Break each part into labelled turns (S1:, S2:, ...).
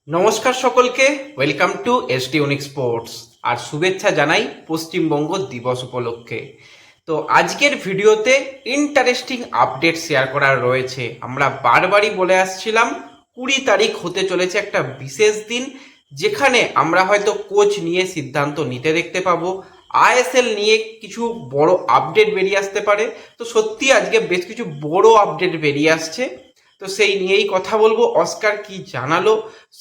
S1: নমস্কার সকলকে, welcome to ST unique sports. আর শুভেচ্ছা জানাই পশ্চিমবঙ্গ দিবস উপলক্ষে। তো আজকের ভিডিওতে ইন্টারেস্টিং আপডেট শেয়ার করার রয়েছে। আমরা বারবারই বলে আসছিলাম 20 তারিখ হতে চলেছে একটা বিশেষ দিন, যেখানে আমরা হয়তো কোচ নিয়ে সিদ্ধান্ত নিতে দেখতে পাবো। আইএসএল নিয়ে কিছু বড় আপডেট বেরিয়ে আসতে পারে। তো সত্যি আজকে বেশ কিছু বড় আপডেট বেরিয়ে আসছে। তো সেই নিয়েই কথা বলবো। অস্কার কি জানালো,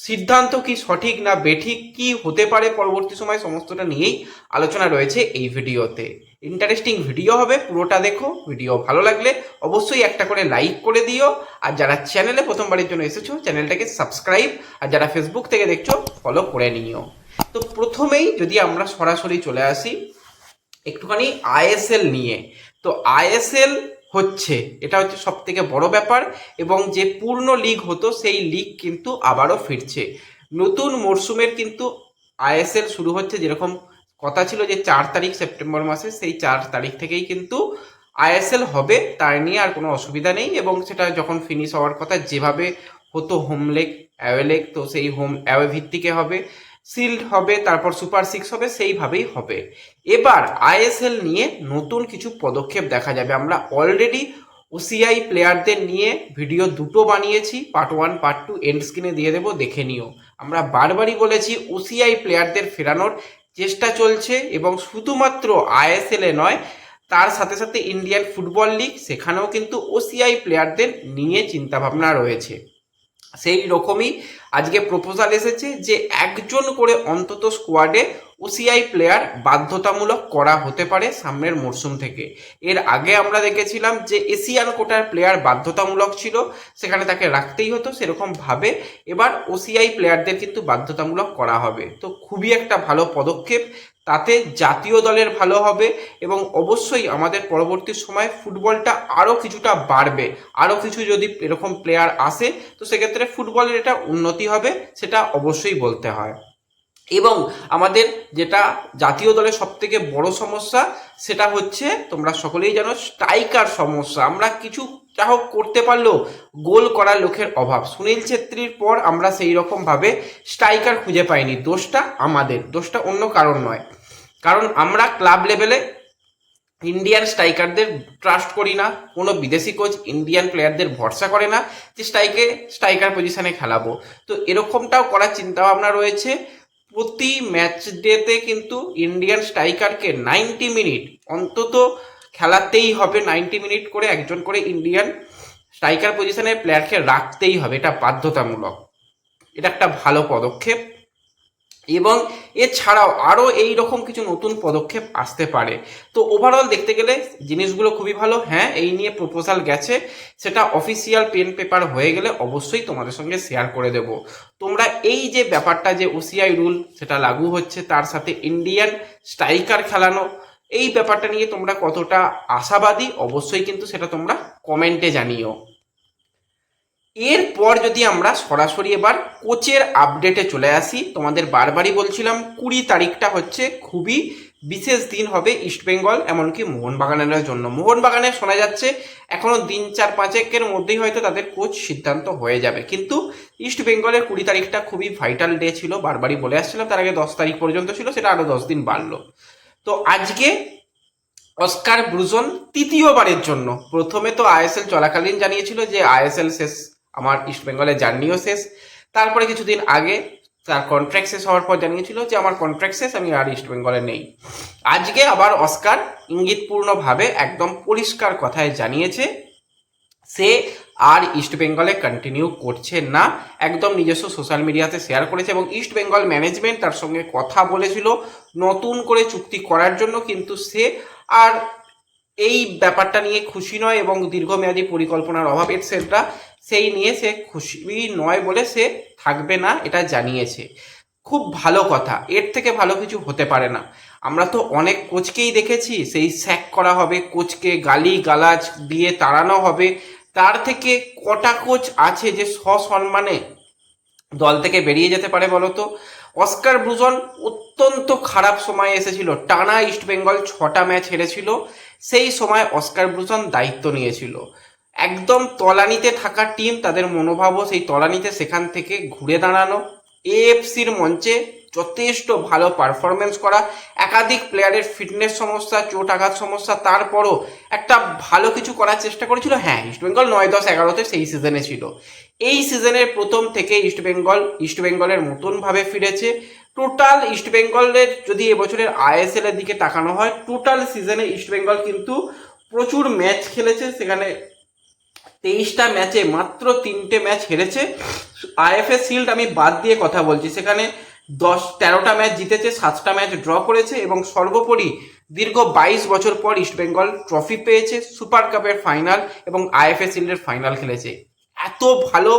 S1: সিদ্ধান্ত কি সঠিক না বেঠিক, কি হতে পারে পরবর্তী সময়, সমস্তটা নিয়েই আলোচনা রয়েছে এই ভিডিওতে। ইন্টারেস্টিং ভিডিও হবে, পুরোটা দেখো। ভিডিও ভালো লাগলে অবশ্যই একটা করে লাইক করে দিও। আর যারা চ্যানেলে প্রথমবারের জন্য এসেছো, চ্যানেলটাকে সাবস্ক্রাইব, আর যারা ফেসবুক থেকে দেখছো ফলো করে নিও। তো প্রথমেই যদি আমরা সরাসরি চলে আসি একটুখানি আইএসএল নিয়ে। তো আইএসএল এটা হচ্ছে সব থেকে বড় ব্যাপার, এবং যে পূর্ণ লিগ হতো সেই লিগ কিন্তু আবারও ফিরছে। নতুন মরশুমের কিন্তু আইএসএল শুরু হচ্ছে। যেরকম কথা ছিল যে 4 তারিখ সেপ্টেম্বর মাসে, সেই 4 তারিখ থেকেই কিন্তু আইএসএল হবে, তার নিয়ে আর কোনো অসুবিধা নেই। এবং সেটা যখন ফিনিশ হওয়ার কথা, যেভাবে হতো হোম লেগ অ্যাওয়ে লেগ, তো সেই হোম অ্যাওয়ে ভিত্তিকে হবে, সিল্ড হবে, তারপর সুপার 6 হবে, সেইভাবেই হবে। এবার আইএসএল নিয়ে নতুন কিছু পদক্ষেপ দেখা যাবে। আমরা অলরেডি ওসিআই প্লেয়ারদের নিয়ে ভিডিও দুটো বানিয়েছি, পার্ট 1 পার্ট 2 এন্ড স্ক্রিনে দিয়ে দেবো, দেখে নিও। আমরা বারবারই বলেছি ওসিআই প্লেয়ারদের ফেরানোর চেষ্টা চলছে, এবং শুধুমাত্র আইএসএল এ নয়, তার সাথে সাথে ইন্ডিয়ান ফুটবল লিগ, সেখানেও কিন্তু ওসিআই প্লেয়ারদের নিয়ে চিন্তাভাবনা রয়েছে। সেই রকমই আজকে প্রপোজাল এসেছে যে একজন করে অন্তত স্কোয়াডে ওসিআই প্লেয়ার বাধ্যতামূলক করা হতে পারে সামনের মরশুম থেকে। এর আগে আমরা দেখেছিলাম যে এশিয়ান কোটার প্লেয়ার বাধ্যতামূলক ছিল, সেখানে তাকে রাখতেই হতো। সেরকম ভাবে এবার ওসিআই প্লেয়ারদের কিন্তু বাধ্যতামূলক করা হবে। তো খুবই একটা ভালো পদক্ষেপ, তাতে জাতীয় দলের ভালো হবে, এবং অবশ্যই আমাদের পরবর্তী সময় ফুটবলটা আরও কিছুটা বাড়বে। আরও কিছু যদি এরকম প্লেয়ার আসে, তো সেক্ষেত্রে ফুটবলের এটা উন্নতি হবে, সেটা অবশ্যই বলতে হয়। এবং আমাদের যেটা জাতীয় দলের সব থেকে বড় সমস্যা, সেটা হচ্ছে তোমরা সকলেই জানো, স্ট্রাইকার সমস্যা। আমরা কিছু যা হোক করতে পারলেও গোল করার লোকের অভাব। সুনীল ছেত্রীর পর আমরা সেই রকম ভাবে স্ট্রাইকার খুঁজে পাইনি। দোষটা আমাদের, দোষটা অন্য কারণ নয়। কারণ আমরা ক্লাব লেভেলে ইন্ডিয়ান স্ট্রাইকারদের ট্রাস্ট করি না। কোনো বিদেশি কোচ ইন্ডিয়ান প্লেয়ারদের ভরসা করে না যে স্ট্রাইকার পজিশনে খেলাবো। তো এরকমটাও করার চিন্তা ভাবনা রয়েছে। প্রতি ম্যাচ ডেতে কিন্তু ইন্ডিয়ান স্ট্রাইকারকে 90 মিনিট অন্তত খেলাতেই হবে। 90 মিনিট করে একজন করে ইন্ডিয়ান স্ট্রাইকার পজিশনের প্লেয়ারকে রাখতেই হবে, এটা বাধ্যতামূলক। এটা একটা ভালো পদক্ষেপ। এবং এছাড়াও আরও এই রকম কিছু নতুন পদক্ষেপ আসতে পারে। তো ওভারঅল দেখতে গেলে জিনিসগুলো খুবই ভালো। হ্যাঁ, এই নিয়ে প্রপোজাল গেছে, সেটা অফিসিয়াল পেন পেপার হয়ে গেলে অবশ্যই তোমাদের সঙ্গে শেয়ার করে দেব। তোমরা এই যে ব্যাপারটা, যে ওসিআই রুল সেটা লাগু হচ্ছে, তার সাথে ইন্ডিয়ান স্ট্রাইকার খেলানো, এই ব্যাপারটা নিয়ে তোমরা কতটা আশাবাদী, অবশ্যই কিন্তু সেটা তোমরা কমেন্টে জানিও। এরপর যদি আমরা সরাসরি এবার কোচের আপডেটে চলে আসি, তোমাদের বারবারই বলছিলাম 20 তারিখটা হচ্ছে খুবই বিশেষ দিন হবে ইস্টবেঙ্গল, এমনকি মোহনবাগানের জন্য। মোহনবাগানের শোনা যাচ্ছে এখনো দিন 4-5-এর মধ্যেই হয়তো তাদের কোচ সিদ্ধান্ত হয়ে যাবে, কিন্তু ইস্টবেঙ্গলের 20 তারিখটা খুবই ভাইটাল ডে ছিল, বারবারই বলে আসছিলাম। তার আগে 10 তারিখ পর্যন্ত ছিল, সেটা আরো 10 দিন বাড়লো। তো আজকে অস্কার ব্রুজন তৃতীয়বারের জন্য, প্রথমে তো আইএসএল চলাকালীন জানিয়েছিল যে আইএসএল শেষ, আমার ইস্টবেঙ্গলের জার্নিও শেষ। তারপরে কিছুদিন আগে তার কন্ট্রাক্ট শেষ হওয়ার পর জানিয়েছিল যে আমার কন্ট্রাক্ট শেষ, আমি আর ইস্টবেঙ্গলে নেই। আজকে আবার অস্কার ইঙ্গিতপূর্ণভাবে একদম পরিষ্কার কথায় জানিয়েছে সে আর ইস্টবেঙ্গলে কন্টিনিউ করছে না। একদম নিজস্ব সোশ্যাল মিডিয়াতে শেয়ার করেছে, এবং ইস্টবেঙ্গল ম্যানেজমেন্ট তার সঙ্গে কথা বলেছিল নতুন করে চুক্তি করার জন্য, কিন্তু সে আর এই ব্যাপারটা নিয়ে খুশি নয়, এবং দীর্ঘমেয়াদী পরিকল্পনার অভাব এটসেট্রা, সেই নিয়ে সে খুশি নয় বলে সে থাকবে না, এটা জানিয়েছে। খুব ভালো কথা, এর থেকে ভালো কিছু হতে পারে না। আমরা তো অনেক কোচকেই দেখেছি, সেই স্যাক করা হবে, কোচকে গালি গালাজ দিয়ে তাড়ানো হবে। তার থেকে কটা কোচ আছে যে সসম্মানে দল থেকে বেরিয়ে যেতে পারে বলো তো? অস্কার ব্রুজন অত্যন্ত খারাপ সময় এসেছিল, টানা ইস্টবেঙ্গল 6টা ম্যাচ হেরেছিল। সেই সময় অস্কার ব্রুজন দায়িত্ব নিয়েছিল। একদম তলানিতে থাকা টিম, তাদের মনোভাবও সেই তলানিতে, সেখান থেকে ঘুরে দাঁড়ানো, এএফসির মঞ্চে যথেষ্ট ভালো পারফরমেন্স করা, একাধিক প্লেয়ারের ফিটনেস সমস্যা, চোট আঘাত সমস্যা, তারপরও একটা ভালো কিছু করার চেষ্টা করেছিল। হ্যাঁ, ইস্টবেঙ্গল 9-10-11-তে সেই সিজনে ছিল। এই সিজনের প্রথম থেকে ইস্টবেঙ্গলের মতনভাবে ফিরেছে। টোটাল ইস্টবেঙ্গলের যদি এবছরের আইএসএল এর দিকে তাকানো হয়, টোটাল সিজনে ইস্টবেঙ্গল কিন্তু প্রচুর ম্যাচ খেলেছে। সেখানে 23টা ম্যাচে মাত্র 3টে ম্যাচ হেরেছে। আইএফএ শিল্ড আমি বাদ দিয়ে কথা বলছি, সেখানে 13টা ম্যাচ জিতেছে, 7টা ম্যাচ ড্র করেছে এবং সর্বোপরি দীর্ঘ 22 বছর পর ইস্টবেঙ্গল ট্রফি পেয়েছে, সুপার কাপের ফাইনাল এবং আইএফএ শিল্ডের ফাইনাল খেলেছে। এত ভালো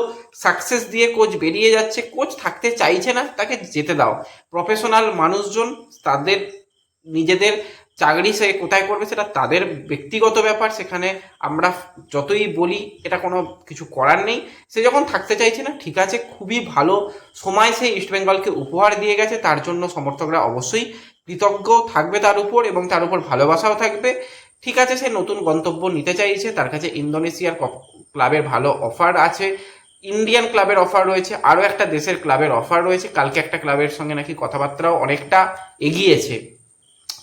S1: সাকসেস দিয়ে কোচ বেরিয়ে যাচ্ছে, কোচ থাকতে চাইছে না, তাকে যেতে দাও। প্রফেশনাল মানুষজন তাদের নিজেদের চাকরি সে কোথায় করবে সেটা তাদের ব্যক্তিগত ব্যাপার, সেখানে আমরা যতই বলি এটা কোনো কিছু করার নেই। সে যখন থাকতে চাইছে না, ঠিক আছে, খুবই ভালো সময় সে ইস্টবেঙ্গলকে উপহার দিয়ে গেছে, তার জন্য সমর্থকরা অবশ্যই কৃতজ্ঞ থাকবে তার উপর এবং তার উপর ভালোবাসাও থাকবে। ঠিক আছে, সে নতুন গন্তব্য নিতে চাইছে, তার কাছে ইন্দোনেশিয়ার ক্লাবের ভালো অফার আছে, ইন্ডিয়ান ক্লাবের অফার রয়েছে, আরও একটা দেশের ক্লাবের অফার রয়েছে। কালকে একটা ক্লাবের সঙ্গে নাকি কথাবার্তাও অনেকটা এগিয়েছে।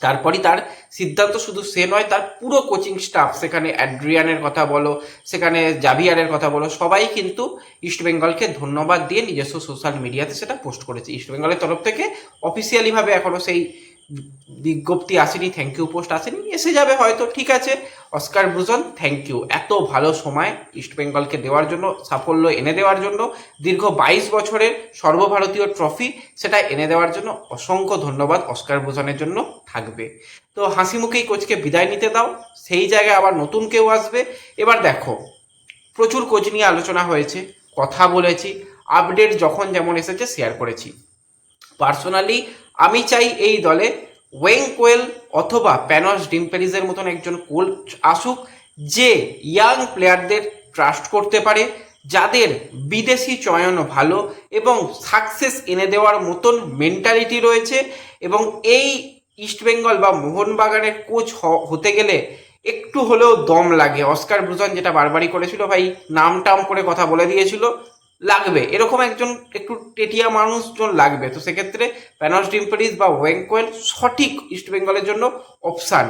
S1: তারপরই তার সিদ্ধান্ত শুধু সে নয়, তার পুরো কোচিং স্টাফ, সেখানে অ্যাড্রিয়ানের কথা বলো, সেখানে জাভিয়ারের কথা বলো, সবাই কিন্তু ইস্টবেঙ্গলকে ধন্যবাদ দিয়ে নিজস্ব সোশ্যাল মিডিয়াতে সেটা পোস্ট করেছে। ইস্টবেঙ্গলের তরফ থেকে অফিসিয়ালিভাবে এখনও সেই বিজ্ঞপ্তি আসেনি, থ্যাংক ইউ পোস্ট আসেনি, এসে যাবে হয়তো। ঠিক আছে, অস্কার ব্রুজন, থ্যাংক ইউ এত ভালো সময় ইস্টবেঙ্গলকে দেওয়ার জন্য, সাফল্য এনে দেওয়ার জন্য, দীর্ঘ 22 বছরের সর্বভারতীয় ট্রফি সেটা এনে দেওয়ার জন্য অসংখ্য ধন্যবাদ অস্কার ব্রুজনের জন্য থাকবে। তো হাসি মুখেই কোচকে বিদায় নিতে দাও, সেই জায়গায় আবার নতুন কেউ আসবে। এবার দেখো, প্রচুর কোচ নিয়ে আলোচনা হয়েছে, কথা বলেছি, আপডেট যখন যেমন এসেছে শেয়ার করেছি। পার্সোনালি আমি চাই এই দলে ওয়েং কোয়েল অথবা প্যানস ডিম্পেরিজের মতন একজন কোচ আসুক, যে ইয়াং প্লেয়ারদের ট্রাস্ট করতে পারে, যাদের বিদেশি চয়ন ভালো এবং সাকসেস এনে দেওয়ার মতন মেন্টালিটি রয়েছে। এবং এই ইস্টবেঙ্গল বা মোহনবাগানের কোচ হতে গেলে একটু হলেও দম লাগে। অস্কার ব্রুজন যেটা বারবারই করেছিল, ভাই নাম টাম করে কথা বলে দিয়েছিল, লাগবে এরকম একজন একটু টেটিয়া মানুষজন লাগবে। তো সেক্ষেত্রে প্যানস ডিম্পেরিজ বা ওয়েং কোয়েল সঠিক ইস্টবেঙ্গলের জন্য অপশান।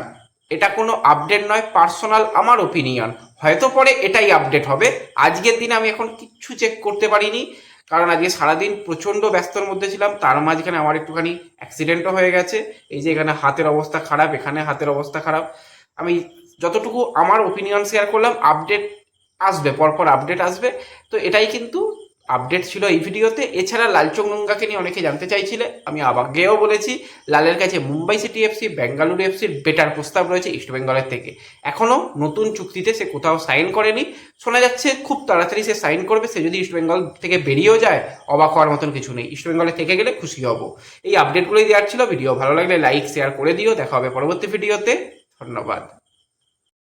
S1: এটা কোনো আপডেট নয়, পার্সোনাল আমার ওপিনিয়ন, হয়তো পরে এটাই আপডেট হবে। আজকের দিনে আমি এখন কিচ্ছু চেক করতে পারিনি, কারণ আজকে সারাদিন প্রচণ্ড ব্যস্তর মধ্যে ছিলাম। তার মাঝখানে আমার একটুখানি অ্যাক্সিডেন্টও হয়ে গেছে, এই যে এখানে হাতের অবস্থা খারাপ, এখানে হাতের অবস্থা খারাপ। আমি যতটুকু আমার ওপিনিয়ন শেয়ার করলাম, আপডেট আসবে, পরপর আপডেট আসবে। তো এটাই কিন্তু আপডেট ছিল এই ভিডিওতে। এছাড়া লালচং নোংগাকে নিয়ে অনেকে জানতে চাইছিলে, আমি আগেও বলেছি, লালের কাছে মুম্বাই সিটি এফসি, বেঙ্গালুরু এফসির বেটার প্রস্তাব রয়েছে ইস্টবেঙ্গলের থেকে। এখনও নতুন চুক্তিতে সে কোথাও সাইন করেনি, শোনা যাচ্ছে খুব তাড়াতাড়ি সে সাইন করবে। সে যদি ইস্টবেঙ্গল থেকে বেরিয়েও যায়, অবাক হওয়ার মতন কিছু নেই, ইস্টবেঙ্গলে থেকে গেলে খুশি হব। এই আপডেটগুলোই দেওয়ার ছিল। ভিডিও ভালো লাগলে লাইক শেয়ার করে দিও, দেখা হবে পরবর্তী ভিডিওতে। ধন্যবাদ।